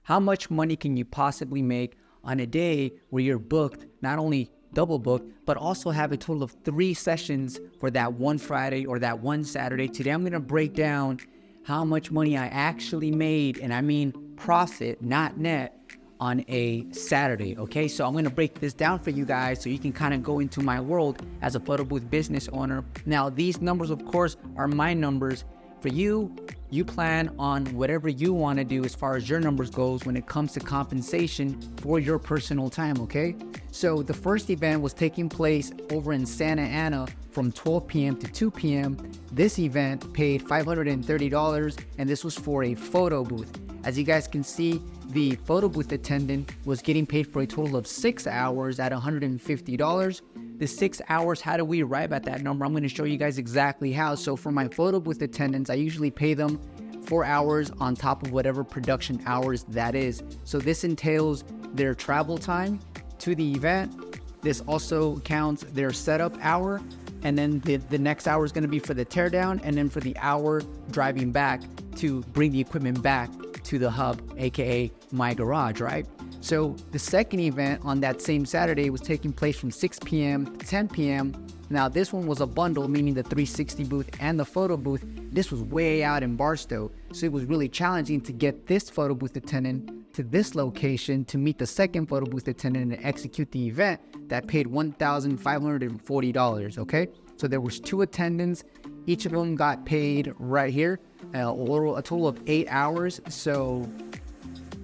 How much money can you possibly make on a day where you're booked, not only double booked, but also have a total of 3 sessions for that one Friday or that one Saturday? Today, I'm going to break down how much money I actually made, and I mean profit, not net, on a Saturday, okay? So I'm gonna break this down for you guys so you can kind of go into my world as a photo booth business owner. Now, these numbers, of course, are my numbers. For you, you plan on whatever you wanna do as far as your numbers goes when it comes to compensation for your personal time, okay? So the first event was taking place over in Santa Ana from 12 p.m. to 2 p.m. This event paid $530, and this was for a photo booth. As you guys can see, the photo booth attendant was getting paid for a total of 6 hours at $150. The 6 hours, how do we arrive at that number? I'm going to show you guys exactly how. So for my photo booth attendants, I usually pay them 4 hours on top of whatever production hours that is. So this entails their travel time to the event. This also counts their setup hour. And then the next hour is going to be for the teardown, and then for the hour driving back to bring the equipment back to the hub, aka my garage, right? So the second event on that same Saturday was taking place from 6 p.m. to 10 p.m. Now this one was a bundle, meaning the 360 booth and the photo booth. This was way out in Barstow, so it was really challenging to get this photo booth attendant to this location to meet the second photo booth attendant and execute the event that paid $1,540, okay? So there was 2 attendants. Each of them got paid right here, a total of 8 hours. So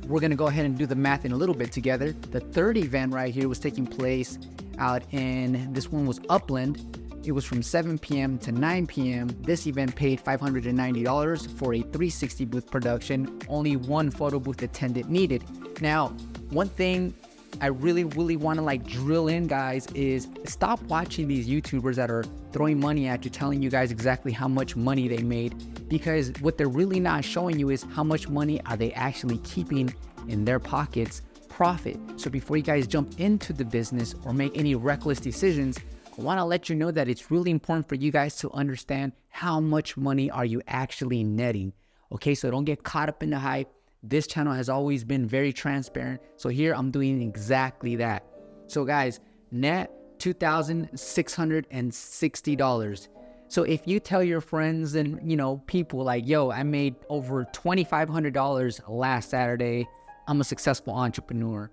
we're gonna go ahead and do the math in a little bit together. The third event right here was taking place out in, this one was Upland. It was from 7 p.m. to 9 p.m. This event paid $590 for a 360 booth production. Only 1 photo booth attendant needed. Now, one thing I really want to drill in, guys, is stop watching these YouTubers that are throwing money at you, telling you guys exactly how much money they made, because what they're really not showing you is how much money are they actually keeping in their pockets, profit. So before you guys jump into the business or make any reckless decisions, I want to let you know that it's really important for you guys to understand how much money are you actually netting. Okay, so don't get caught up in the hype. This channel has always been very transparent. So here I'm doing exactly that. So guys, net $2,660. So if you tell your friends and people like, yo, I made over $2,500 last Saturday, I'm a successful entrepreneur,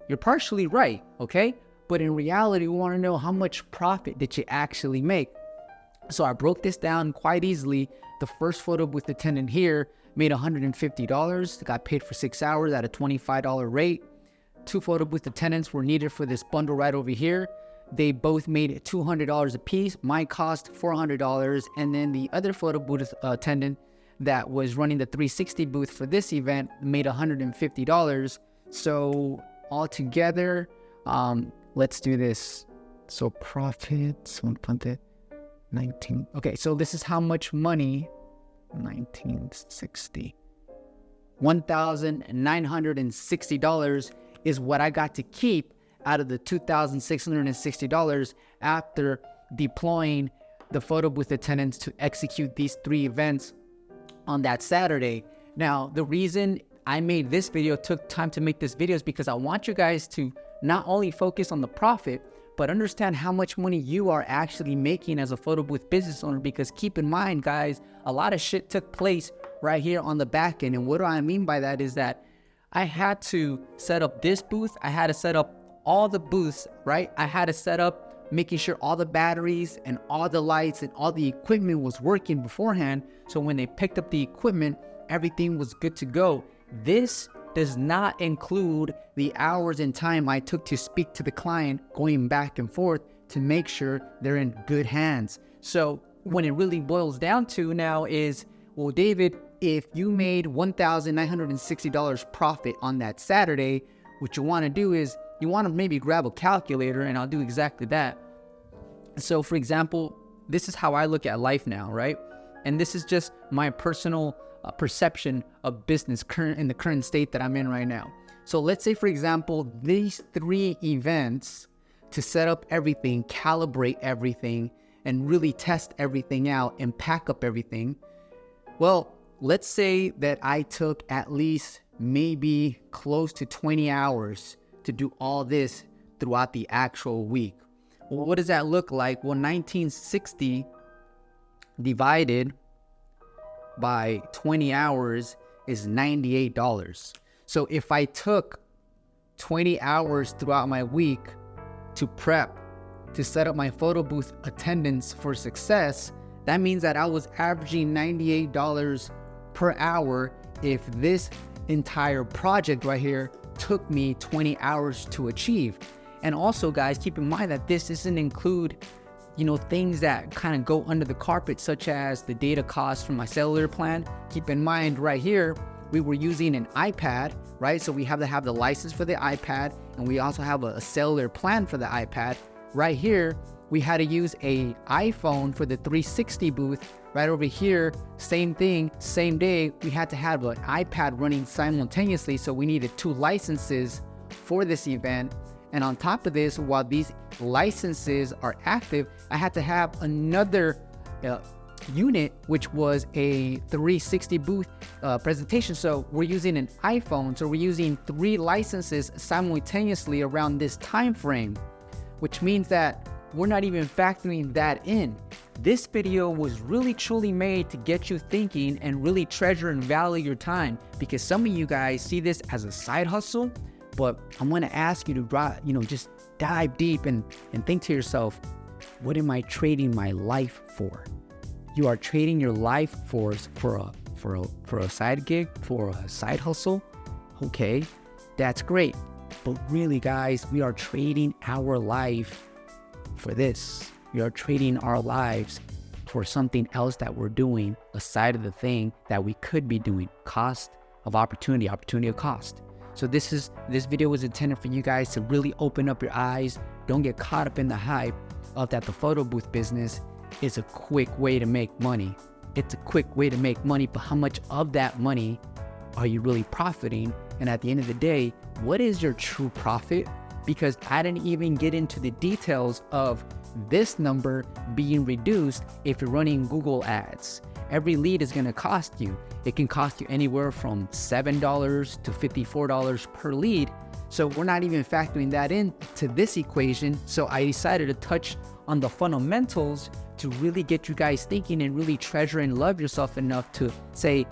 you're partially right, okay? But in reality, we want to know how much profit did you actually make. So I broke this down quite easily. The first photo booth attendant here made $150, got paid for 6 hours at a $25 rate. 2 photo booth attendants were needed for this bundle right over here. They both made $200 a piece. Mine cost $400. And then the other photo booth attendant that was running the 360 booth for this event made $150. So altogether, let's do this. So profits, 19. Okay, so this is how much money, 1960. $1,960 is what I got to keep out of the $2,660 after deploying the photo booth attendants to execute these 3 events on that Saturday. Now, the reason I made this video, took time to make this video, is because I want you guys to not only focus on the profit, but understand how much money you are actually making as a photo booth business owner. Because keep in mind, guys, a lot of shit took place right here on the back end. And what do I mean by that is that I had to set up this booth. I had to set up all the booths, right? I had to set up making sure all the batteries and all the lights and all the equipment was working beforehand. So when they picked up the equipment, everything was good to go. This does not include the hours and time I took to speak to the client, going back and forth to make sure they're in good hands. So when it really boils down to now is, well, David, if you made $1,960 profit on that Saturday, what you want to do is you want to maybe grab a calculator, and I'll do exactly that. So for example, this is how I look at life now, right? And this is just my personal perception of business in the current state that I'm in right now. So let's say, for example, these 3 events, to set up everything, calibrate everything, and really test everything out and pack up everything. Well, let's say that I took at least maybe close to 20 hours to do all this throughout the actual week. Well, what does that look like? Well, 1960 divided by 20 hours is $98. So if I took 20 hours throughout my week to prep, to set up my photo booth attendance for success, that means that I was averaging $98 per hour if this entire project right here took me 20 hours to achieve. And also, guys, keep in mind that this doesn't include, things that kind of go under the carpet, such as the data costs from my cellular plan. Keep in mind right here, we were using an iPad, right? So we have to have the license for the iPad, and we also have a cellular plan for the iPad. Right here, we had to use a iPhone for the 360 booth. Right over here, same thing, same day, we had to have an iPad running simultaneously, so we needed 2 licenses for this event. And on top of this, while these licenses are active, I had to have another unit, which was a 360 booth presentation. So we're using an iPhone, so we're using 3 licenses simultaneously around this time frame, which means that we're not even factoring that in. This video was really truly made to get you thinking and really treasure and value your time, because some of you guys see this as a side hustle, but I'm going to ask you to just dive deep and think to yourself, what am I trading my life for? You are trading your life for a side gig, for a side hustle. Okay, that's great. But really, guys, we are trading our life for this. We are trading our lives for something else that we're doing aside of the thing that we could be doing. Cost of opportunity of cost. So this video was intended for you guys to really open up your eyes. Don't get caught up in the hype of that the photo booth business is a quick way to make money. It's a quick way to make money, but how much of that money are you really profiting? And at the end of the day, what is your true profit? Because I didn't even get into the details of this number being reduced if you're running Google ads. Every lead is going to cost you. It can cost you anywhere from $7 to $54 per lead. So we're not even factoring that into this equation. So I decided to touch on the fundamentals to really get you guys thinking and really treasure and love yourself enough to say,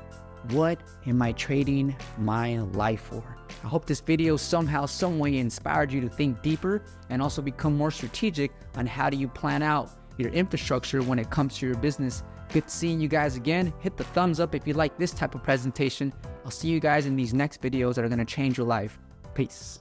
what am I trading my life for? I hope this video somehow, some way inspired you to think deeper and also become more strategic on how do you plan out your infrastructure when it comes to your business. Good seeing you guys again. Hit the thumbs up if you like this type of presentation. I'll see you guys in these next videos that are going to change your life. Peace.